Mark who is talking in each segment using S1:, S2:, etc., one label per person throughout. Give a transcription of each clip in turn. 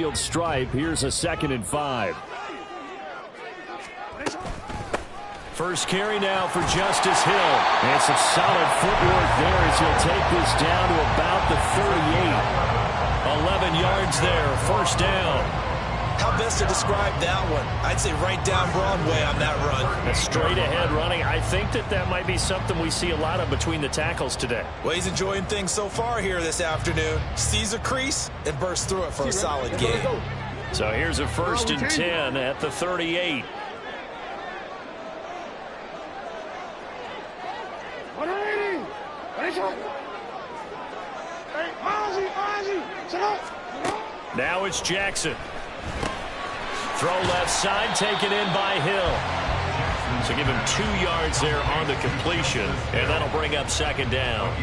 S1: midfield stripe. Here's a 2nd and 5. First carry now for Justice Hill. And some solid footwork there as he'll take this down to about the 38. 11 yards there, first down.
S2: How best to describe that one? I'd say right down Broadway on that run.
S1: A straight ahead running. I think that might be something we see a lot of between the tackles today.
S2: Well, he's enjoying things so far here this afternoon. Sees a crease and bursts through it for a solid gain.
S1: So here's a 1st and 10 at the 38. Now it's Jackson. Throw left side, taken in by Hill. So give him 2 yards there on the completion, and that'll bring up 2nd down.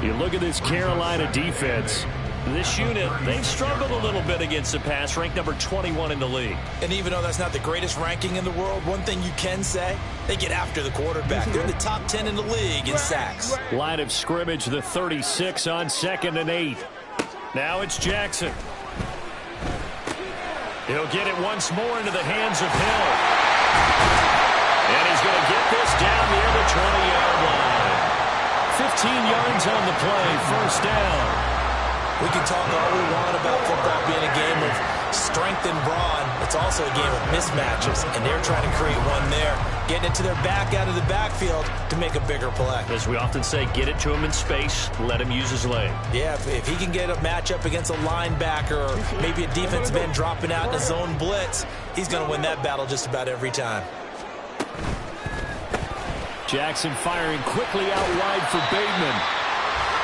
S1: You look at this Carolina defense. This unit, they've struggled a little bit against the pass, ranked number 21 in the league.
S2: And even though that's not the greatest ranking in the world, one thing you can say, they get after the quarterback. They're in the top 10 in the league in sacks.
S1: Line of scrimmage, the 36 on 2nd and 8. Now it's Jackson. He'll get it once more into the hands of Hill. And he's going to get this down near the 20-yard line. 15 yards on the play, first down.
S2: We can talk all we want about football being a game of strength and brawn. It's also a game of mismatches, and they're trying to create one there, getting it to their back out of the backfield to make a bigger play.
S1: As we often say, get it to him in space, let him use his leg.
S2: Yeah, if he can get a matchup against a linebacker or maybe a defensive end dropping out in a zone blitz, he's going to win that battle just about every time.
S1: Jackson firing quickly out wide for Bateman.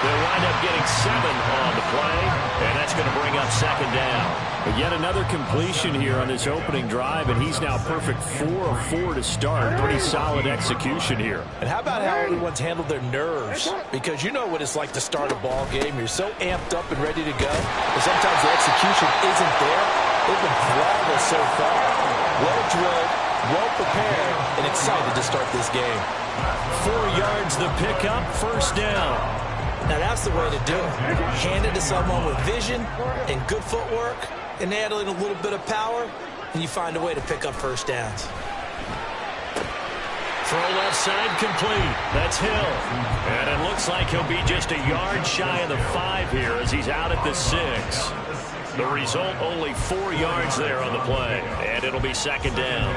S1: They'll wind up getting 7 on the play, and that's going to bring up 2nd down. But yet another completion here on this opening drive, and he's now perfect 4 of 4 to start. Pretty solid execution here.
S2: And how about how everyone's handled their nerves? Because you know what it's like to start a ball game. You're so amped up and ready to go, but sometimes the execution isn't there. They've been flawless so far. Well drilled, well prepared, and excited to start this game.
S1: 4 yards the pickup, first down.
S2: Now that's the way to do it. Hand it to someone with vision and good footwork, and add in a little bit of power, and you find a way to pick up first downs.
S1: Throw left side complete. That's Hill. And it looks like he'll be just a yard shy of the 5 here as he's out at the 6. The result, only 4 yards there on the play, and it'll be 2nd down.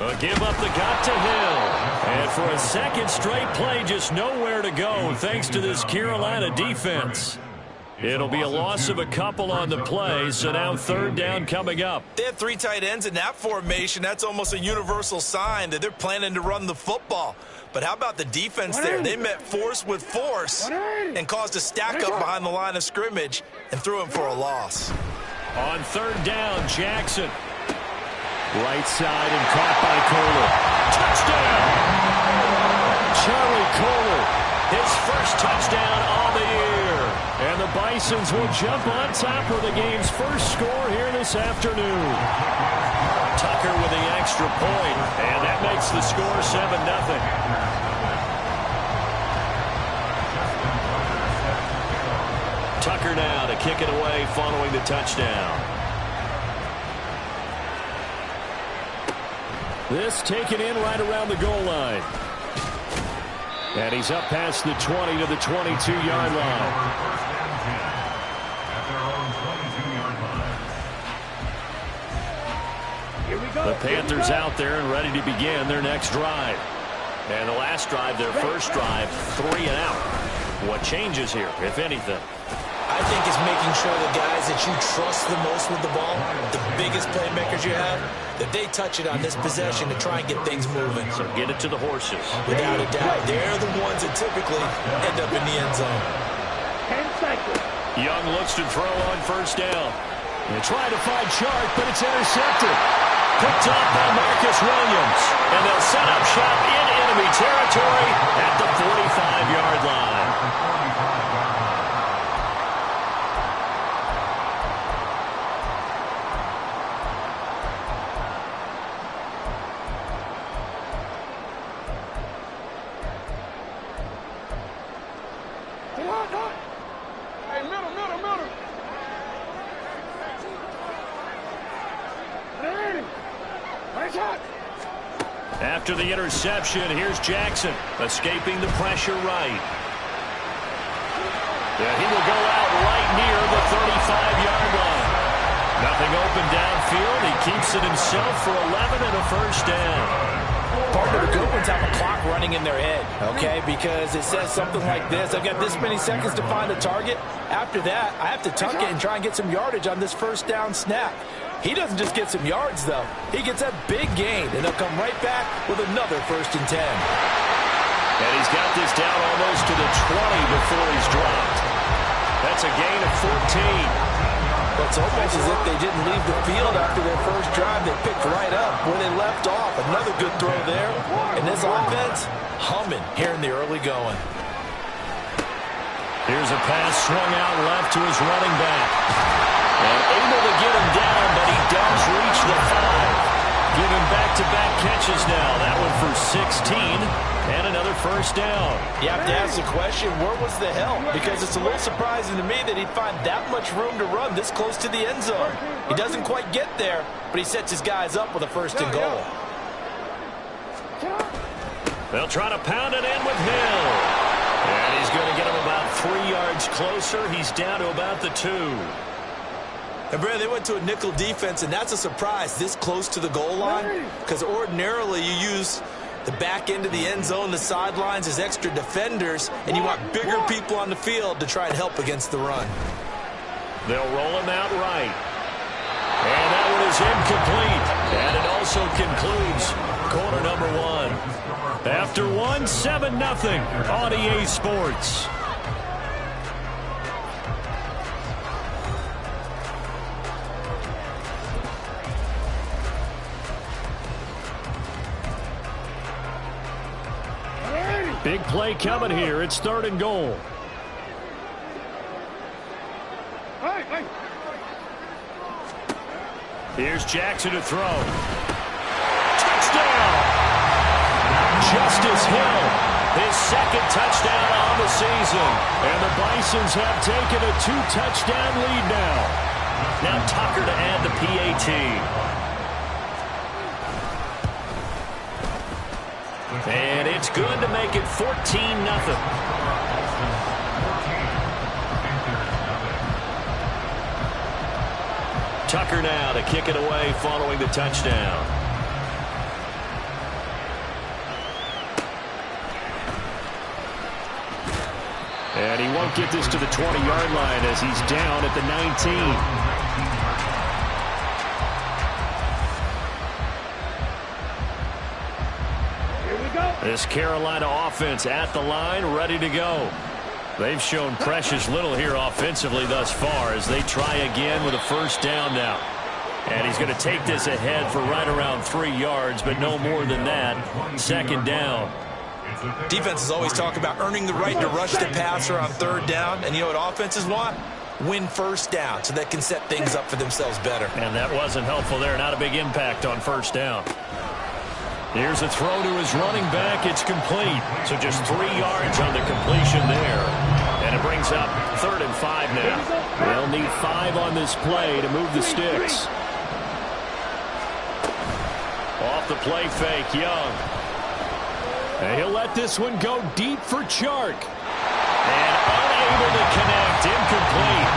S1: A give up the gut to Hill. And for a second straight play, just nowhere to go thanks to this Carolina defense. It'll be a loss of a couple on the play, so now 3rd down coming up.
S2: They have 3 tight ends in that formation. That's almost a universal sign that they're planning to run the football. But how about the defense there? They met force with force and caused a stack up behind the line of scrimmage and threw him for a loss.
S1: On 3rd down, Jackson. Right side and caught by Kohler. Touchdown! Charlie Kohler, his first touchdown on the year. And the Bisons will jump on top of the game's first score here this afternoon. Tucker with the extra point, and that makes the score 7-0. Tucker now to kick it away following the touchdown. This taken in right around the goal line. And he's up past the 20 to the 22-yard line. The Panthers out there and ready to begin their next drive. And the last drive, their first drive, 3 and out. What changes here, if anything?
S2: I think it's making sure the guys that you trust the most with the ball, the biggest playmakers you have, that they touch it on this possession to try and get things moving.
S1: So get it to the horses.
S2: Without a doubt, they're the ones that typically end up in the end zone.
S1: Young looks to throw on 1st down. They try to find Chark, but it's intercepted. Picked off by Marcus Williams. And they'll set up shop in enemy territory at the 45-yard line.
S3: Hey, middle.
S1: After the interception, here's Jackson, escaping the pressure right. Yeah, he will go out right near the 35-yard line. Nothing open downfield. He keeps it himself for 11 and a first down.
S2: Part of the good ones have a clock running in their head, okay? Because it says something like this: I've got this many seconds to find a target. After that, I have to tuck it and try and get some yardage on this first down snap. He doesn't just get some yards, though. He gets a big gain, and they'll come right back with another 1st and 10.
S1: And he's got this down almost to the 20 before he's dropped. That's a gain of 14.
S2: It's almost as if they didn't leave the field after their first drive. They picked right up where they left off. Another good throw there. And this offense, humming here in the early going.
S1: Here's a pass swung out left to his running back. And able to get him down, but he does reach the 5. Give him back-to-back catches now. That one for 16 and another first down.
S2: You have to ask the question, where was the help? Because it's a little surprising to me that he'd find that much room to run this close to the end zone. He doesn't quite get there, but he sets his guys up with a 1st and goal.
S1: They'll try to pound it in with Hill. And he's going to get him about 3 yards closer. He's down to about the 2.
S2: And, Brad, they went to a nickel defense, and that's a surprise this close to the goal line, because ordinarily you use the back end of the end zone, the sidelines as extra defenders, and you want bigger people on the field to try and help against the run.
S1: They'll roll him out right. And that one is incomplete. And it also concludes quarter number 1. After 1, 7-0 on EA Sports. Big play coming here. It's 3rd and goal. Here's Jackson to throw. Touchdown! Justice Hill, his 2nd touchdown on the season. And the Bisons have taken a 2-touchdown lead now. Now Tucker to add the PAT. And it's good to make it 14-0. Tucker now to kick it away following the touchdown. And he won't get this to the 20-yard line as he's down at the 19. This Carolina offense at the line, ready to go. They've shown precious little here offensively thus far as they try again with a 1st down now. And he's going to take this ahead for right around 3 yards, but no more than that. 2nd down.
S2: Defenses always talk about earning the right to rush the passer on 3rd down. And you know what offenses want? Win 1st down so they can set things up for themselves better.
S1: And that wasn't helpful there. Not a big impact on 1st down. Here's a throw to his running back. It's complete. So just 3 yards on the completion there. And it brings up 3rd and 5 now. They'll need 5 on this play to move the sticks. Off the play fake, Young. And he'll let this one go deep for Chark. And unable to connect. Incomplete.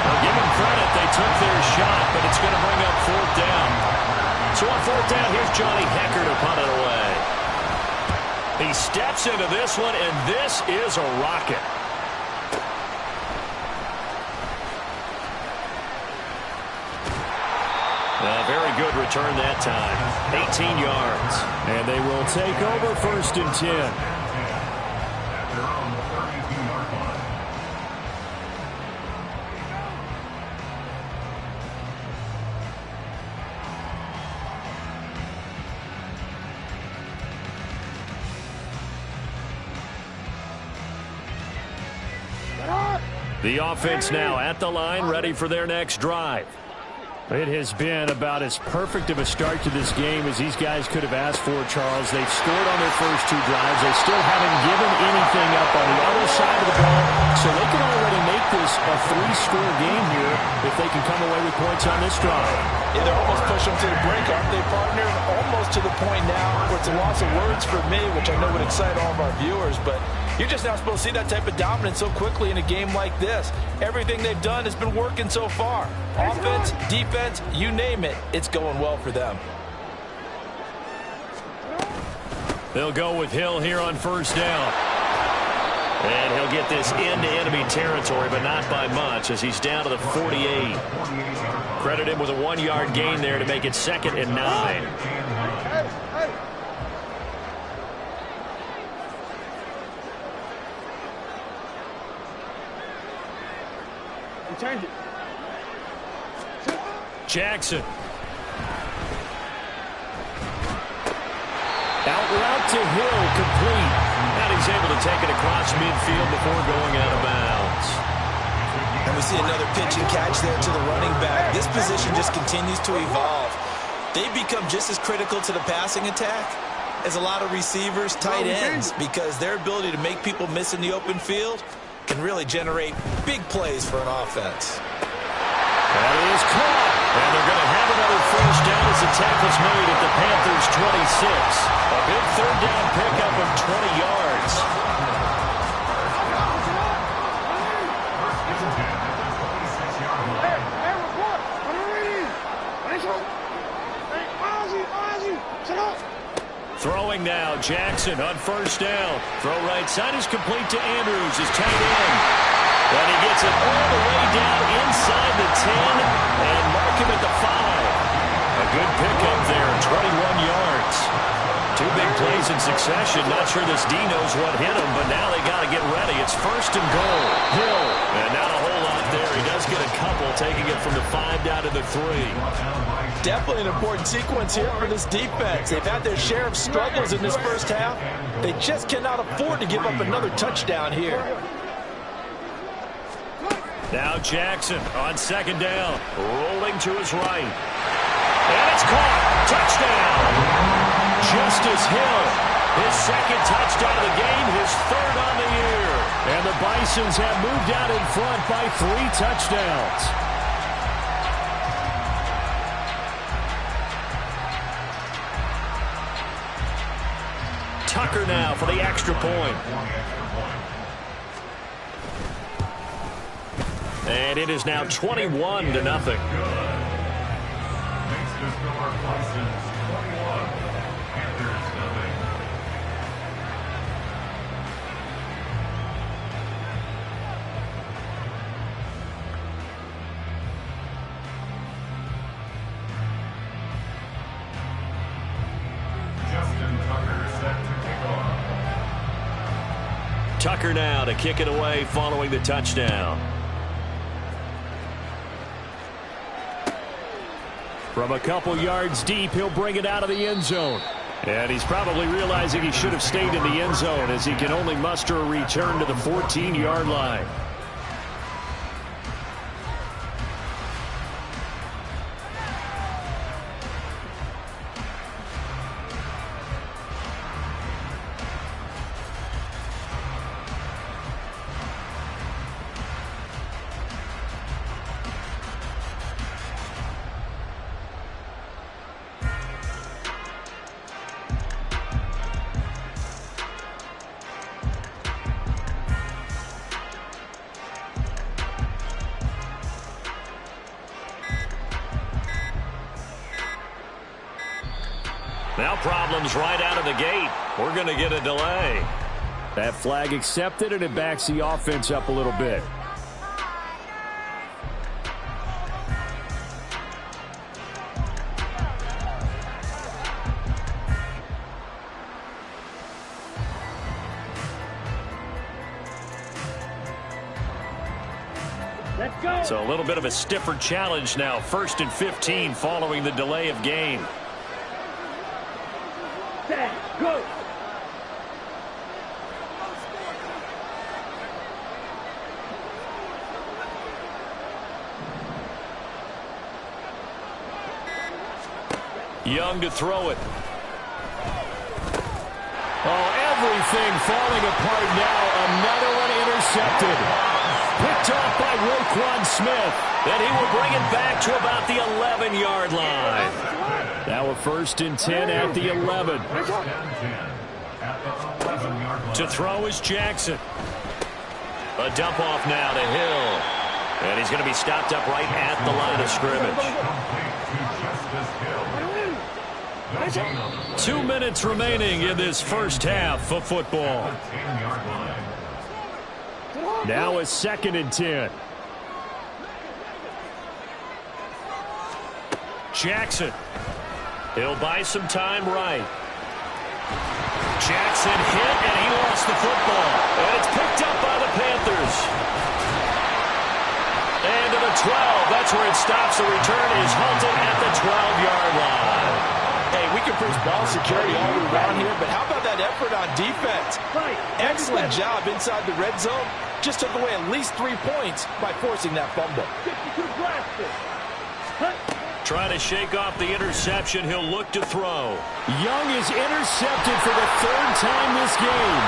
S1: Well, give them credit. They took their shot, but it's going to bring up 4th down. So on 4th down, here's Johnny Hecker to punt it away. He steps into this one, and this is a rocket. A very good return that time. 18 yards. And they will take over 1st and 10. The offense now at the line, ready for their next drive. It has been about as perfect of a start to this game as these guys could have asked for, Charles. They've scored on their first 2 drives. They still haven't given anything up on the other side of the ball, so they this a three-score game here if they can come away with points on this drive.
S2: Yeah, they're almost pushing them to the brink, aren't they, partner? Almost to the point now where it's a loss of words for me, which I know would excite all of our viewers, but you're just not supposed to see that type of dominance so quickly in a game like this. Everything they've done has been working so far. Offense, defense, you name it, it's going well for them.
S1: They'll go with Hill here on first down. And he'll get this into enemy territory, but not by much as he's down to the 48. Credit him with a 1-yard gain there to make it 2nd and 9. Jackson. Out route to Hill, complete. And he's able to take it across midfield before going out of bounds.
S2: And we see another pitch and catch there to the running back. This position just continues to evolve. They become just as critical to the passing attack as a lot of receivers, tight ends, because their ability to make people miss in the open field can really generate big plays for an offense.
S1: That is caught. And they're going to have another first down as the tackle's made at the Panthers' 26. A big third down pickup of 20 yards. Throwing now, Jackson on first down. Throw right side is complete to Andrews, his tight end. And he gets it all the way down inside the 10 and mark him at the 5. A good pickup there, 21 yards. 2 big plays in succession. Not sure this D knows what hit him, but now they got to get ready. It's 1st and goal. Hill. And not a whole lot there. He does get a couple, taking it from the 5 down to the 3.
S2: Definitely an important sequence here for this defense. They've had their share of struggles in this first half. They just cannot afford to give up another touchdown here.
S1: Now Jackson on 2nd down, rolling to his right. And it's caught. Touchdown. Justice Hill, his 2nd touchdown of the game, his 3rd on the year. And the Bisons have moved out in front by 3 touchdowns. Tucker now for the extra point. And it is now 21-0. Tucker now to kick it away following the touchdown. From a couple yards deep, he'll bring it out of the end zone. And he's probably realizing he should have stayed in the end zone as he can only muster a return to the 14-yard line. Now problems right out of the gate. We're going to get a delay. That flag accepted, and it backs the offense up a little bit.
S3: Let's go.
S1: So a little bit of a stiffer challenge now. 1st and 15 following the delay of game.
S3: Go.
S1: Young to throw it. Oh, everything falling apart now. Another one intercepted. Picked Picked off by Roquan Smith. And he will bring it back to about the 11-yard line. Now a 1st and 10 at the 11. To throw is Jackson. A dump off now to Hill. And he's going to be stopped up right at the line of scrimmage. 2 minutes remaining in this first half of football. Now a 2nd and 10. Jackson. He'll buy some time right. Jackson hit, and he lost the football. And it's picked up by the Panthers. And to the 12. That's where it stops. The return is halted at the 12-yard line.
S2: Hey, we can preach ball security all around here, but how about that effort on defense? Excellent job inside the red zone. Just took away at least 3 points by forcing that fumble.
S1: Trying to shake off the interception. He'll look to throw. Young is intercepted for the 3rd time this game.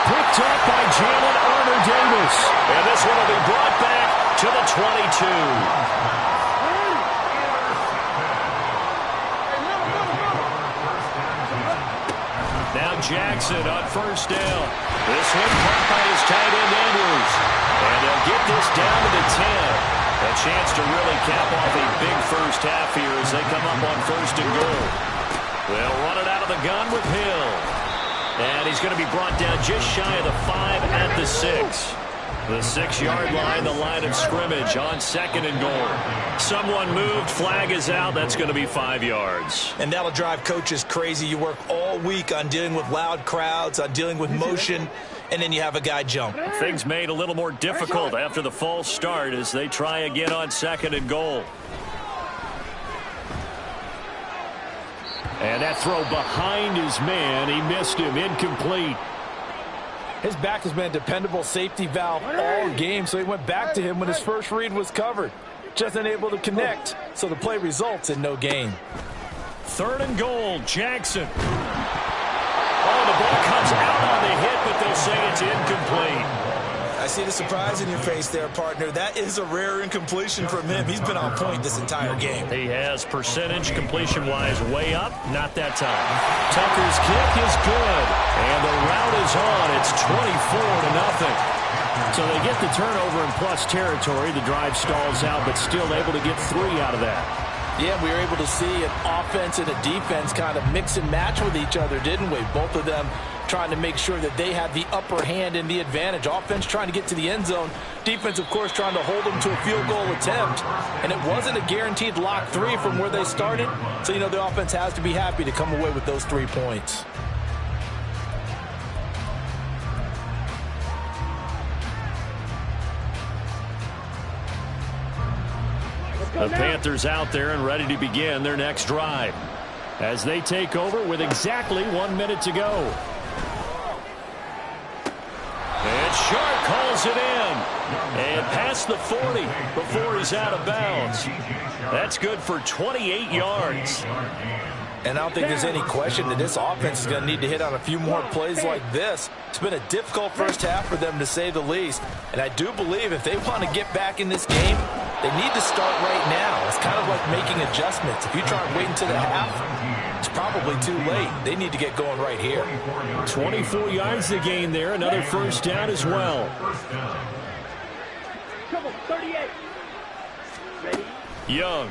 S1: Picked up by Jalen Armour-Davis. And this one will be brought back to the 22. Now Jackson on 1st down. This one caught by his tight end Andrews. And they'll get this down to the 10. A chance to really cap off a big first half here as they come up on 1st and goal. They'll run it out of the gun with Hill. And he's going to be brought down just shy of the 5 at the 6. The 6-yard line, the line of scrimmage on 2nd and goal. Someone moved, flag is out. That's going to be 5 yards.
S2: And that'll drive coaches crazy. You work all week on dealing with loud crowds, on dealing with motion, and then you have a guy jump.
S1: Things made a little more difficult after the false start as they try again on 2nd and goal. And that throw behind his man. He missed him. Incomplete.
S2: His back has been a dependable safety valve all game, so he went back to him when his first read was covered. Just unable to connect, so the play results in no gain.
S1: 3rd and goal, Jackson. Oh, the ball comes out on the hit, but they'll say it's incomplete.
S2: I see the surprise in your face there, partner. That is a rare incompletion from him. He's been on point this entire game.
S1: He has percentage completion-wise way up. Not that time. Tucker's kick is good. And the route is on. It's 24-0. So they get the turnover in plus territory. The drive stalls out, but still able to get 3 out of that.
S2: Yeah, we were able to see an offense and a defense kind of mix and match with each other, didn't we? Both of them trying to make sure that they had the upper hand and the advantage. Offense trying to get to the end zone. Defense, of course, trying to hold them to a field goal attempt. And it wasn't a guaranteed lock 3 from where they started. So, you know, the offense has to be happy to come away with those 3 points.
S1: The Panthers out there and ready to begin their next drive as they take over with exactly 1 minute to go. And Sharp calls it in. And past the 40 before he's out of bounds. That's good for 28 yards.
S2: And I don't think there's any question that this offense is going to need to hit on a few more plays like this. It's been a difficult first half for them, to say the least. And I do believe if they want to get back in this game, they need to start right now. It's kind of like making adjustments. If you try and wait until the half, it's probably too late. They need to get going right here.
S1: 24 yards to gain there. Another first down as well.
S3: Come on, 38. Ready?
S1: Young.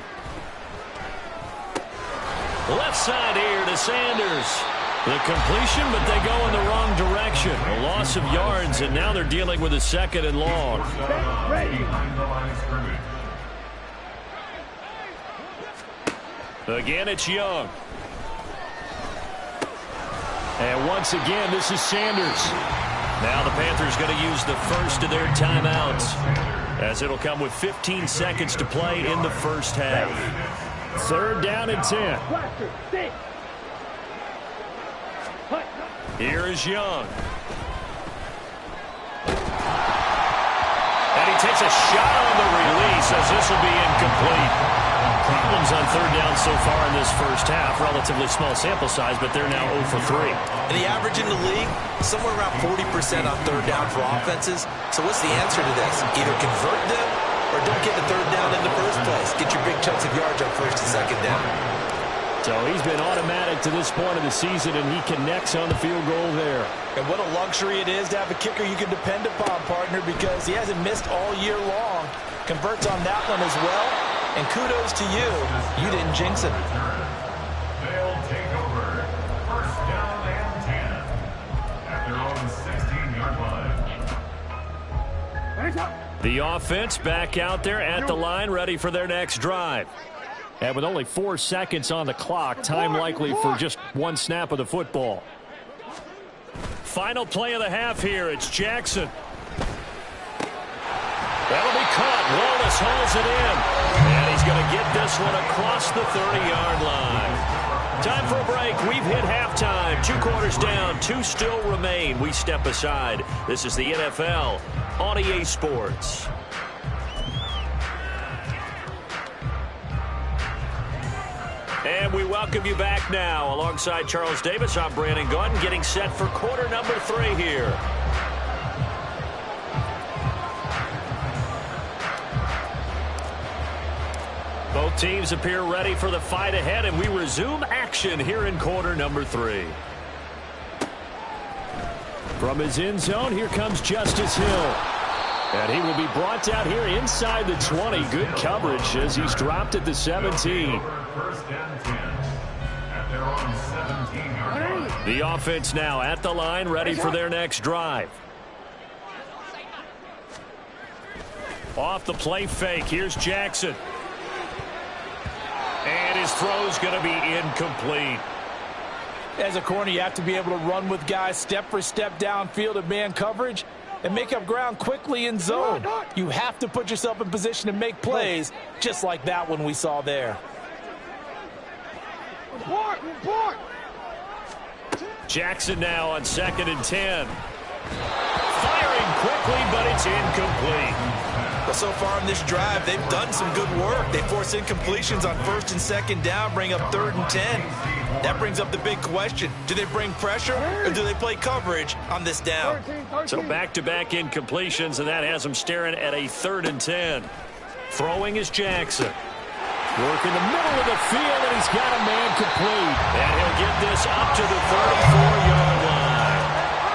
S1: Left side here to Sanders. The completion, but they go in the wrong direction. A loss of yards, and now they're dealing with a 2nd and long.
S3: Ready.
S1: Again, it's Young. And once again, this is Sanders. Now the Panthers going to use the first of their timeouts, as it'll come with 15 seconds to play in the first half. 3rd down and 10. Here is Young. And he takes a shot on the release, as this will be incomplete. problems on third down so far in this first half. Relatively small sample size, but they're now 0 for 3.
S2: And the average in the league, somewhere around 40% on third down for offenses. So what's the answer to this? Either convert them or don't get the third down in the first place. Get your big chunks of yards on first and second down.
S1: So he's been automatic to this point of the season, and he connects on the field goal there.
S2: And what a luxury it is to have a kicker you can depend upon, partner, because he hasn't missed all year long. Converts on that one as well. And kudos to you. You didn't jinx it.
S4: They'll take over. First down and 10 at their own 16-yard line.
S1: The offense back out there at the line, ready for their next drive. And with only 4 seconds on the clock, time likely for just one snap of the football. Final play of the half here. It's Jackson. That'll be caught. Wallace hauls it in. And he's going to get this one across the 30-yard line. Time for a break. We've hit halftime. 2 quarters down. 2 still remain. We step aside. This is the NFL on EA Sports. And we welcome you back now. Alongside Charles Davis, I'm Brandon Gaudin, getting set for quarter number 3 here. Both teams appear ready for the fight ahead, and we resume action here in quarter number 3. From his end zone, here comes Justice Hill. And he will be brought down here inside the 20. Good coverage as he's dropped at the 17.
S4: First and 10 at their own 17-yard line.
S1: The offense now at the line, ready for their next drive. Off the play fake, here's Jackson. And his throw's going to be incomplete.
S2: As a corner, you have to be able to run with guys step for step downfield in man coverage and make up ground quickly in zone. You have to put yourself in position to make plays, just like that one we saw there.
S1: Jackson now on 2nd and 10. Firing quickly, but it's incomplete.
S2: But so far in this drive, they've done some good work. They force incompletions on 1st and 2nd down, bring up 3rd and 10. That brings up the big question. Do they bring pressure or do they play coverage on this down?
S1: So back-to-back incompletions, and that has them staring at a 3rd and 10. Throwing is Jackson. Working the middle of the field, and he's got a man complete. And he'll get this up to the 34-yard line.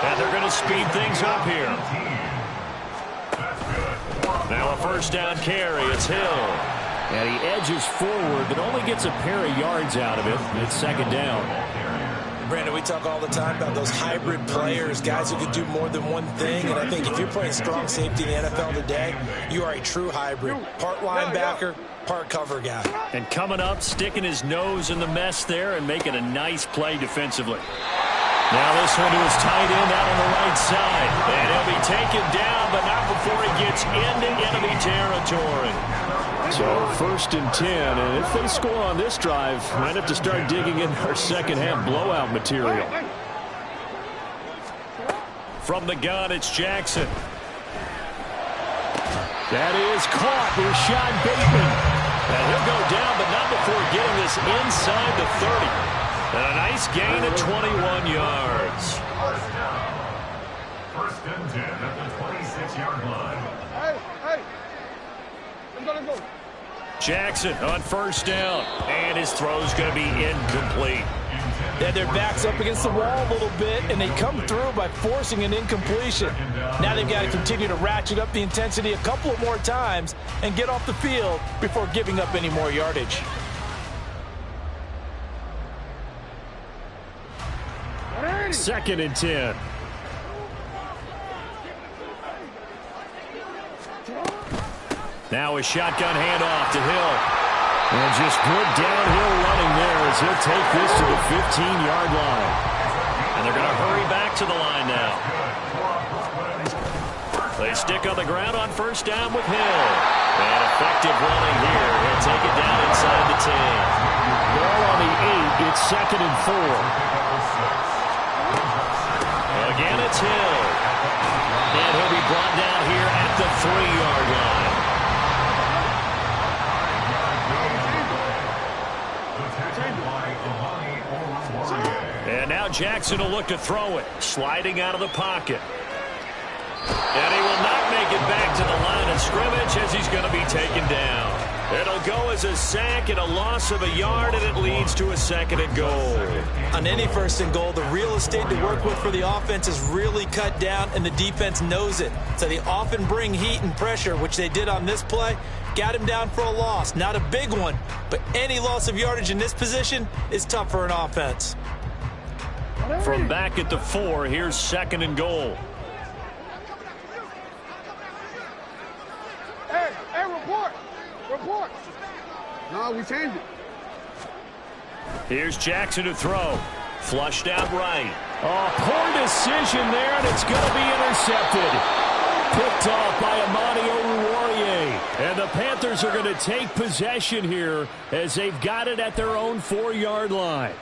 S1: And they're going to speed things up here. Now a first down carry. It's Hill. And he edges forward, but only gets a pair of yards out of it. It's 2nd down.
S2: Brandon, we talk all the time about those hybrid players, guys who can do more than one thing. And I think if you're playing strong safety in the NFL today, you are a true hybrid. Part linebacker, part cover guy.
S1: And coming up, sticking his nose in the mess there and making a nice play defensively. Now this one to his tight end out on the right side. And he'll be taken down, but not before he gets into enemy territory. So 1st and 10, and if they score on this drive, might have to start digging in our second half blowout material. From the gun, it's Jackson. That is caught. Rashad Bateman. And he'll go down, but not before getting this inside the 30. And a nice gain of 21 yards.
S4: First and 10 at the 26-yard line.
S1: Jackson on 1st down, and his throw's going to be incomplete.
S2: Yeah, their back's up against the wall a little bit, and they come through by forcing an incompletion. Now they've got to continue to ratchet up the intensity a couple of more times and get off the field before giving up any more yardage.
S1: Second and 10. Now a shotgun handoff to Hill. And just good downhill running there as he'll take this to the 15-yard line. And they're going to hurry back to the line now. They stick on the ground on 1st down with Hill. And effective running here. He'll take it down inside the 10. Ball on the 8. It's 2nd and 4. Again, it's Hill. And he'll be brought down here at the 3-yard line. And now Jackson will look to throw it. Sliding out of the pocket. And he will not make it back to the line of scrimmage as he's going to be taken down. It'll go as a sack and a loss of a yard, and it leads to a 2nd and goal.
S2: On any 1st and goal, the real estate to work with for the offense is really cut down, and the defense knows it. So they often bring heat and pressure, which they did on this play. Got him down for a loss. Not a big one, but any loss of yardage in this position is tough for an offense.
S1: From back at the 4, here's 2nd and goal.
S3: Hey, report. Report. No, we changed it.
S1: Here's Jackson to throw. Flushed out right. Oh, poor decision there, and it's going to be intercepted. Picked off by N Goal Yr1. And the Panthers are going to take possession here as they've got it at their own 4-yard line.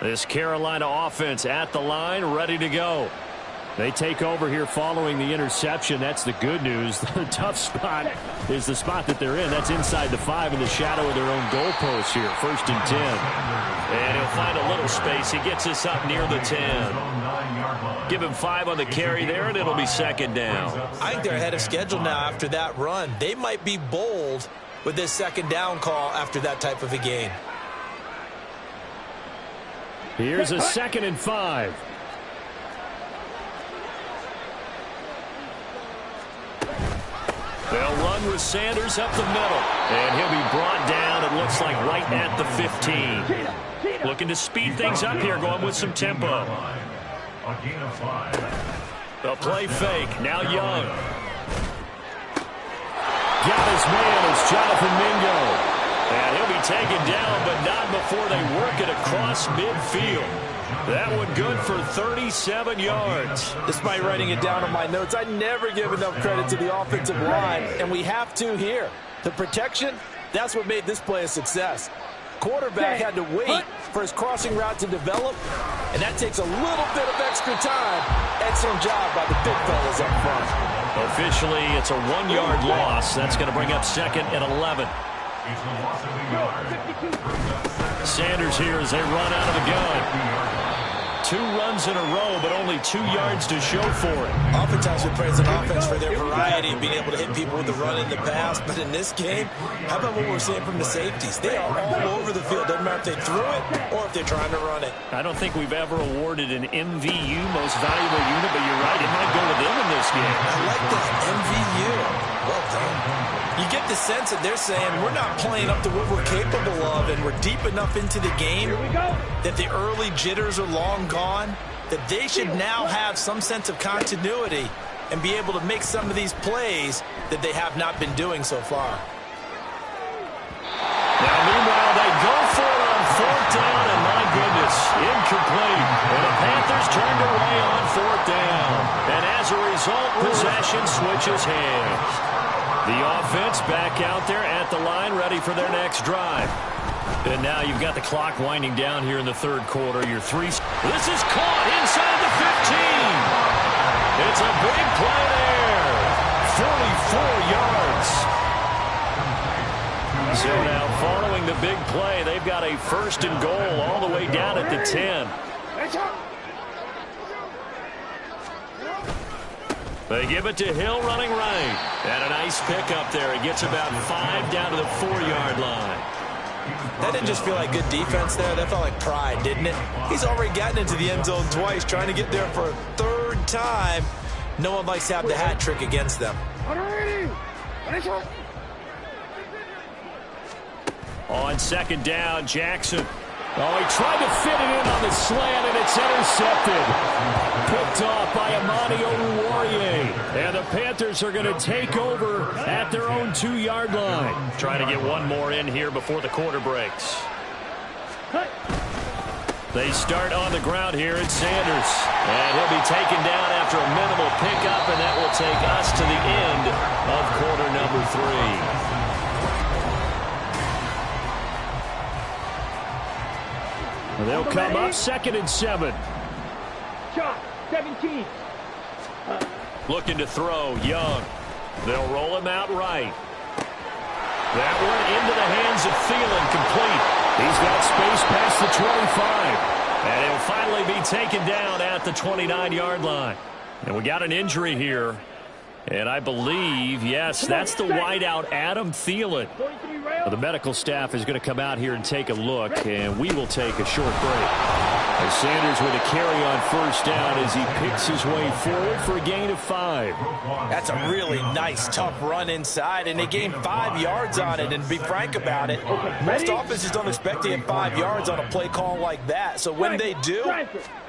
S1: This Carolina offense at the line, ready to go. They take over here following the interception. That's the good news. The tough spot is the spot that they're in. That's inside the 5 in the shadow of their own goalpost here. 1st and 10. And he'll find a little space. He gets us up near the 10. Give him 5 on the carry there, and it'll be 2nd down.
S2: I think they're ahead of schedule now after that run. They might be bold with this 2nd down call after that type of a game.
S1: Here's a 2nd and 5. They'll run with Sanders up the middle. And he'll be brought down, it looks like, right at the 15. Looking to speed things up here, going with some tempo. The play fake, now Young. Got his man, it's Jonathan Mingo. And he'll be taken down, but not before they work it across midfield. That one good for 37 yards.
S2: Despite writing it down on my notes, I never give enough credit to the offensive line, and we have to here. The protection, that's what made this play a success. Quarterback had to wait for his crossing route to develop, and that takes a little bit of extra time. Excellent job by the big fellas up front.
S1: Officially, it's a 1-yard loss. That's going to bring up 2nd and 11. Sanders here as they run out of the gun. 2 runs in a row, but only 2 yards to show for it.
S2: Oftentimes we praise an offense for their variety of being able to hit people with the run in the pass, but in this game, how about what we're seeing from the safeties? They are all over the field. Doesn't matter if they threw it or if they're trying to run it.
S1: I don't think we've ever awarded an MVU, most valuable unit, but you're right, it might go to them in this game.
S2: I like that, MVU. Well done. You get the sense that they're saying we're not playing up to what we're capable of, and we're deep enough into the game that the early jitters are long gone, that they should now have some sense of continuity and be able to make some of these plays that they have not been doing so far.
S1: Now, meanwhile, they go for it on 4th down, and my goodness, incomplete. And the Panthers turned away on 4th down. And as a result, possession switches hands. The offense back out there at the line, ready for their next drive. And now you've got the clock winding down here in the 3rd quarter. Your 3. This is caught inside the 15. It's a big play there. 44 yards. So now following the big play, they've got a 1st and goal all the way down at the 10. They give it to Hill running right. And a nice pick up there. He gets about 5 down to the 4-yard line.
S2: That didn't just feel like good defense there. That felt like pride, didn't it? He's already gotten into the end zone twice, trying to get there for a 3rd time. No one likes to have the hat trick against them.
S1: On 2nd down, Jackson. Oh, he tried to fit it in on the slant, and it's intercepted. Picked off by N Goal Yr1. And the Panthers are going to take over at their own 2-yard line. Trying to get one more in here before the quarter breaks. They start on the ground here at Sanders. And he'll be taken down after a minimal pickup, and that will take us to the end of quarter number 3. They'll come up 2nd and 7.
S3: Shot, 17.
S1: Looking to throw, Young. They'll roll him out right. That one into the hands of Thielen, complete. He's got space past the 25. And he'll finally be taken down at the 29-yard line. And we got an injury here. And I believe, yes, that's the wideout, Adam Thielen. The medical staff is going to come out here and take a look, and we will take a short break. As Sanders with a carry on 1st down as he picks his way forward for a gain of 5.
S2: That's a really nice, tough run inside, and they gained 5 yards on it. And to be frank about it, most offenses don't expect to get 5 yards on a play call like that. So when they do,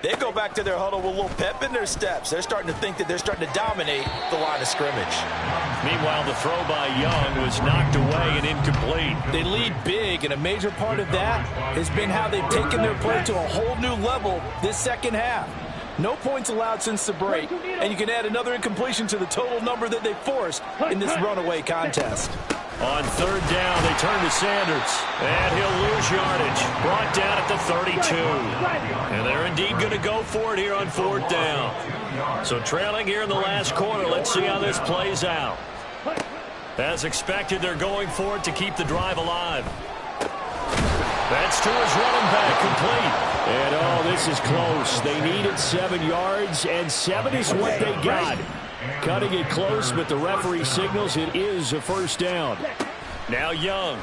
S2: they go back to their huddle with a little pep in their steps. They're starting to think that they're starting to dominate the line of scrimmage.
S1: Meanwhile, the throw by Young was knocked away and incomplete.
S2: They lead big, and a major part of that has been how they've taken their play to a whole new level this second half. No points allowed since the break, and you can add another incompletion to the total number that they forced in this runaway contest.
S1: On 3rd down, they turn to Sanders, and he'll lose yardage. Brought down at the 32. And they're indeed going to go for it here on 4th down. So trailing here in the last quarter, let's see how this plays out. As expected, they're going for it to keep the drive alive. That's to his running back, complete. And, oh, this is close. They needed 7 yards, and 7 is what they got. Cutting it close, but the referee signals it is a 1st down. Now Young.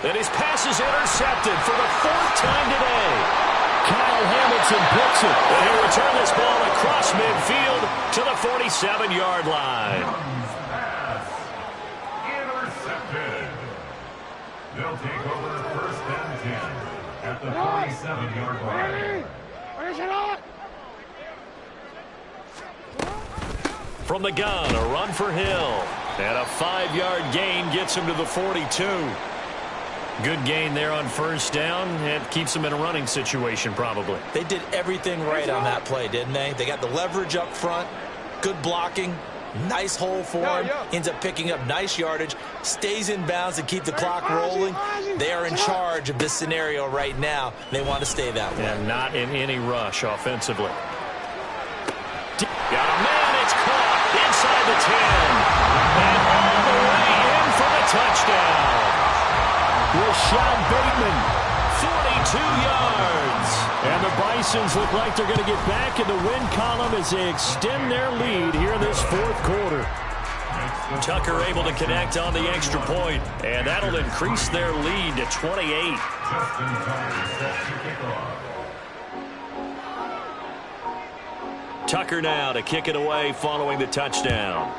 S1: And his pass is intercepted for the 4th time today. Kyle Hamilton picks it. And he'll return this ball across midfield to the 47-yard line.
S4: Intercepted. They'll take over 1st and 10 at the 47-yard line.
S3: Where's it on?
S1: From the gun, a run for Hill. And a 5-yard gain gets him to the 42. Good gain there on 1st down. It keeps them in a running situation, probably.
S2: They did everything right on that play, didn't they? They got the leverage up front, good blocking, nice hole for him, ends up picking up nice yardage, stays in bounds and keep the clock rolling. They are in charge of this scenario right now. They want to stay that way.
S1: And not in any rush offensively. Got a man, it's caught inside the 10. And all the way in for the touchdown. Rashad Bateman, 42 yards. And the Bisons look like they're going to get back in the win column as they extend their lead here in this 4th quarter. Tucker able to connect on the extra point, and that'll increase their lead to 28. Tucker now to kick it away following the touchdown.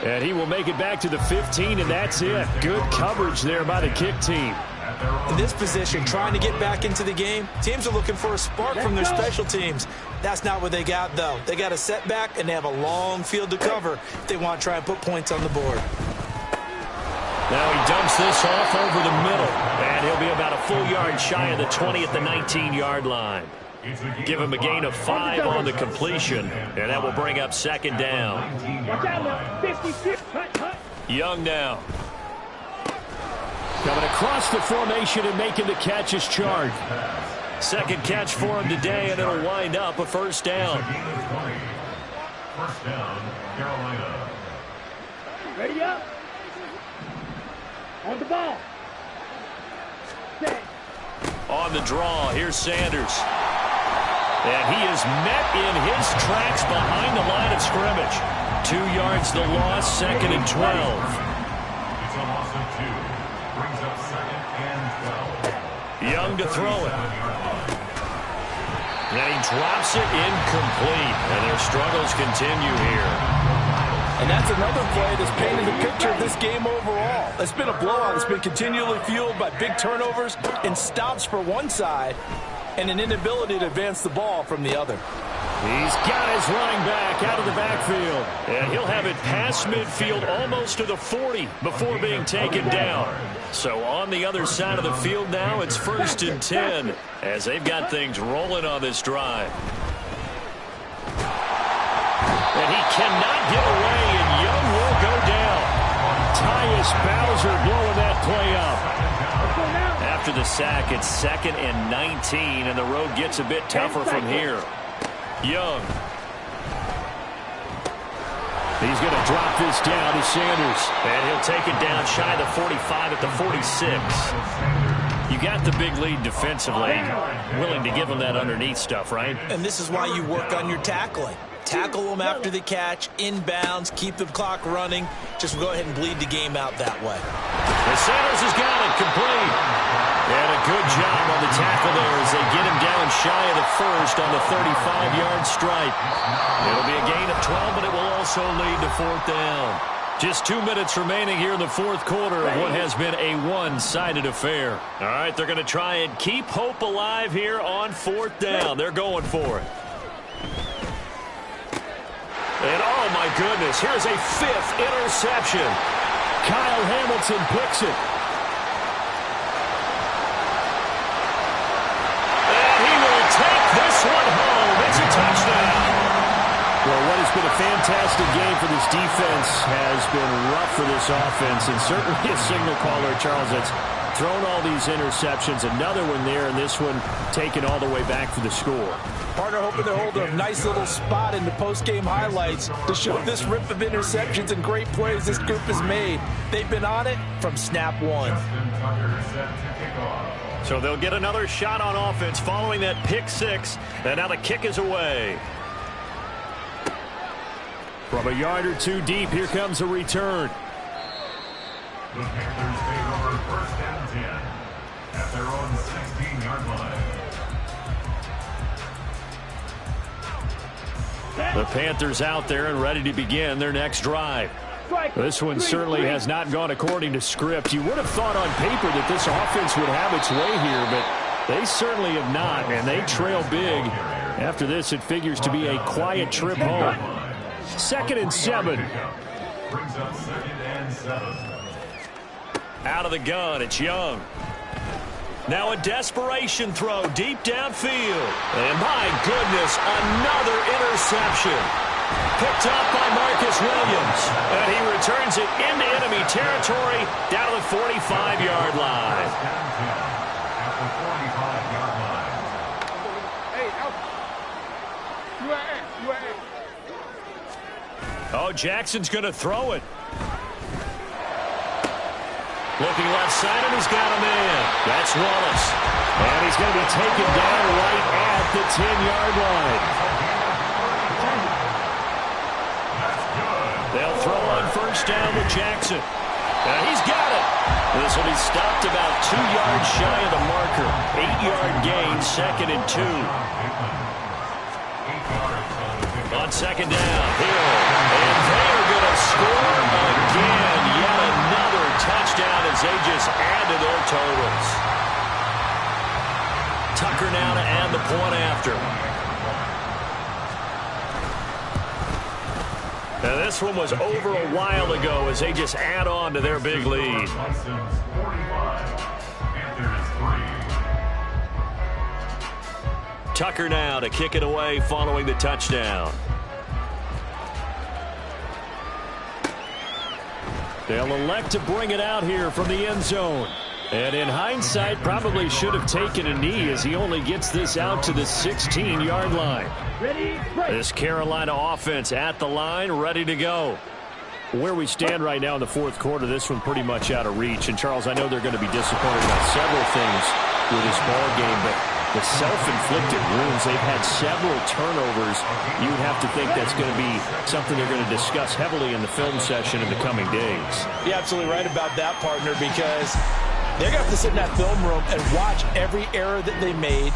S1: And he will make it back to the 15, and that's it. Good coverage there by the kick team.
S2: In this position, trying to get back into the game, teams are looking for a spark from their special teams. That's not what they got, though. They got a setback, and they have a long field to cover if they want to try and put points on the board.
S1: Now he dumps this off over the middle, and he'll be about a full yard shy of the 20 at the 19-yard line. Give him a gain of 5 on the completion, and that will bring up 2nd down. Young now. Coming across the formation and making the catch is charged. 2nd catch for him today, and it'll wind up a 1st down.
S4: 1st down, Carolina.
S3: Ready up. On the ball.
S1: On the draw, here's Sanders. And he is met in his tracks behind the line of scrimmage. 2 yards the loss, 2nd and 12.
S4: It's a loss of 2. Brings up 2nd and 12.
S1: Young to throw it. And he drops it incomplete. And their struggles continue here.
S2: And that's another play that's painted the picture of this game overall. It's been a blowout. It's been continually fueled by big turnovers and stops for one side and an inability to advance the ball from the other.
S1: He's got his running back out of the backfield. And he'll have it past midfield almost to the 40 before being taken down. So on the other side of the field now, it's 1st and 10 as they've got things rolling on this drive. And he cannot get away, and Young will go down. Tyus Bowser blowing that play up. After the sack, it's 2nd and 19, and the road gets a bit tougher from here. Young. He's going to drop this down to Sanders. And he'll take it down shy of the 45 at the 46. You got the big lead defensively. Willing to give him that underneath stuff, right?
S2: And this is why you work on your tackling. Tackle them after the catch, inbounds, keep the clock running. Just go ahead and bleed the game out that way.
S1: And Sanders has got it complete. And a good job on the tackle there as they get him down shy of the first on the 35-yard stripe. It'll be a gain of 12, but it will also lead to 4th down. Just 2 minutes remaining here in the 4th quarter of what has been a one-sided affair. All right, they're going to try and keep hope alive here on 4th down. They're going for it. And oh my goodness, here's a 5th interception. Kyle Hamilton picks it. And he will take this one home. It's a touchdown. Well, what has been a fantastic game for this defense has been rough for this offense, and certainly a signal caller, Charles, that's thrown all these interceptions. Another one there, and this one taken all the way back for the score.
S2: Partner hoping they're holding a nice little spot in the post-game highlights to show this rip of interceptions and great plays this group has made. They've been on it from snap one.
S1: So they'll get another shot on offense following that pick 6, and now the kick is away. From a yard or two deep, here comes a return.
S4: The Panthers take over 1st and 10 at their own 16-yard line.
S1: The Panthers out there and ready to begin their next drive. This one certainly has not gone according to script. You would have thought on paper that this offense would have its way here, but they certainly have not, and they trail big. After this, it figures to be a quiet trip home. 2nd and 7.
S4: Brings up 2nd and 7.
S1: Out of the gun, it's Young. Now a desperation throw deep downfield. And my goodness, another interception. Picked up by Marcus Williams. And he returns it into enemy territory down to the 45-yard line.
S4: At the 45-yard line.
S3: Hey, UAA.
S1: Oh, Jackson's going to throw it. Looking left side, and he's got a man. That's Wallace. And he's going to be taken down right at the 10-yard line. They'll throw on 1st down with Jackson. And he's got it. This will be stopped about 2 yards shy of the marker. 8-yard gain, 2nd and 2. On 2nd down, Hill. And they are going to score again. Yet another touchdown as they just add to their totals. Tucker now to add the point after. Now this one was over a while ago as they just add on to their big lead. Tucker now to kick it away following the touchdown. They'll elect to bring it out here from the end zone. And in hindsight, probably should have taken a knee as he only gets this out to the 16-yard line. This Carolina offense at the line, ready to go. Where we stand right now in the 4th quarter, this one pretty much out of reach. And, Charles, I know they're going to be disappointed about several things with this ball game, but the self-inflicted wounds, they've had several turnovers. You would have to think that's going to be something they're going to discuss heavily in the film session in the coming days.
S2: You're absolutely right about that, partner, because they're going to have to sit in that film room and watch every error that they made,